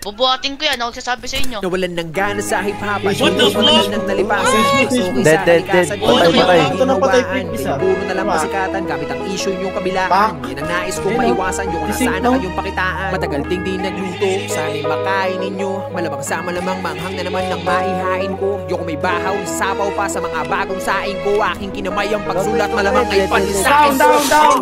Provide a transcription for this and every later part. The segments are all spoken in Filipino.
Bubuhatin ko yan, ako sasabi sa inyo. Nawalan ng gana sa hip-hop. What the fuck? Nang nalipasan. Dead. Patay. Puro na lang masikatan gamit ang issue yung kabilaan. Yan ang nais kong maiwasan yung nasana kayong pakitaan. Matagal ding di nagluto, sana'y makain ninyo. Malamang sa malamang manghang na naman ng maihain ko. Yung may bahaw, sapaw pa sa mga bagong saing ko. Aking kinamay ang pagsulat, malamang ay panlisakin ko.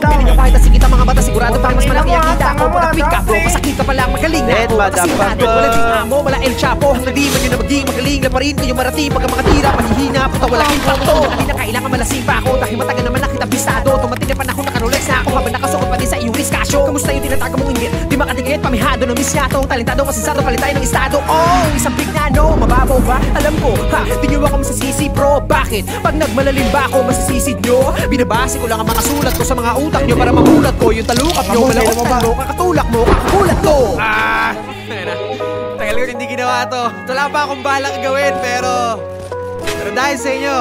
Piling ko kahit asikit ang mga bata, sigurado pang mas malaki ang kita ko. Pagkapit ka bro, masakit ka pala, magaling na ako. Kasintado, wala ding amo, wala El Chapo. Hindi man yun na maging magaling, laparin ko yung marating. Pagka mga tira, mahihina, puta walang impacto. Kanina kailangan malasing pa ako, dahil matagal naman nakita bisado. Tumating na panahon, nakarolex na ako habang nakasuot pa din sa iyong diskasyo. Kamusta yung tinatago mong inggit? Di makatigit, pamihado ng misyatong talentado, masisado, palitay ng estado. Oh, isang big na no, mababaw ba? Alam ko, ha, di nyo ako masasisi bro. Bakit? Pag nagmalalim ba ako, masasisid nyo? Binabase ko lang ang mga sulat ko sa mga utak nyo para mamulat ko yung talukap nyo. Malawak mo, kakatulak mo, kakakulat ko. Tagal ko hindi ginawa to. Wala pa akong balak gawin, pero dahil sa inyo,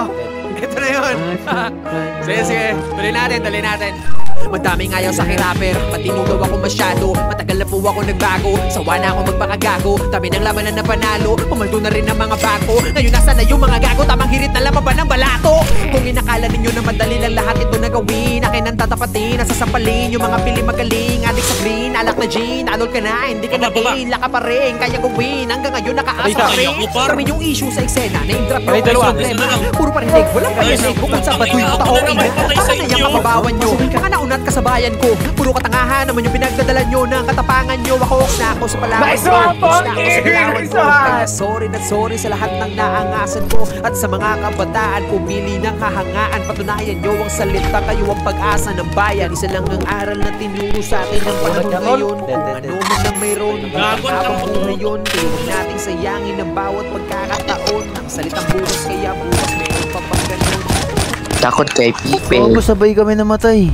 ito na yun. Sige, tuloy natin. Madaming ayaw sa aking rapper, matinudaw ako masyado. Matagal na po ako nagbago, sawa na ako magpakagago. Dami ng laman na napanalo, pumaldo na rin ang mga bako. Ngayon nasa na yung mga gago, tamang hirit na lamang ba ng balato? Kung inakala ninyo na madali lang lahat ito na gawin, akin ang tatapatin, nasasampalin yung mga pili magaling. Adik sa green, alak na gin, alol ka na, hindi ka naging laka pa rin, kaya gawin. Hanggang ngayon nakaasa pa rin. Kami yung issue sa eksena, na-indrap yung problema. Puro parinig, walang parinig, bukod sa baduy ko taong ina. Baka na yung kapabawan nyo, baka naunat kasabayan ko. Puro katangahan naman yung pinagdadala nyo ng katapangan nyo. Ako na ako sa palawan ko, na ako sa galawan ko. Kaya sorry sa lahat ng naangasan ko. At sa mga kabataan pumili ng kahangaan. Patunayan nyo ang salita, kayo ang pag-asa ng bayan. Isa lang ang aral na tinuro sa atin ng panahon ngayon. Kung ano man ang mayroon, habang buhay yun. Kaya huwag nating sayangin ang bawat pagkakataon. Ang salitang bukas, kaya bukas meron pa pang ganun. Takot kay Pipe. Sabay kami namatay.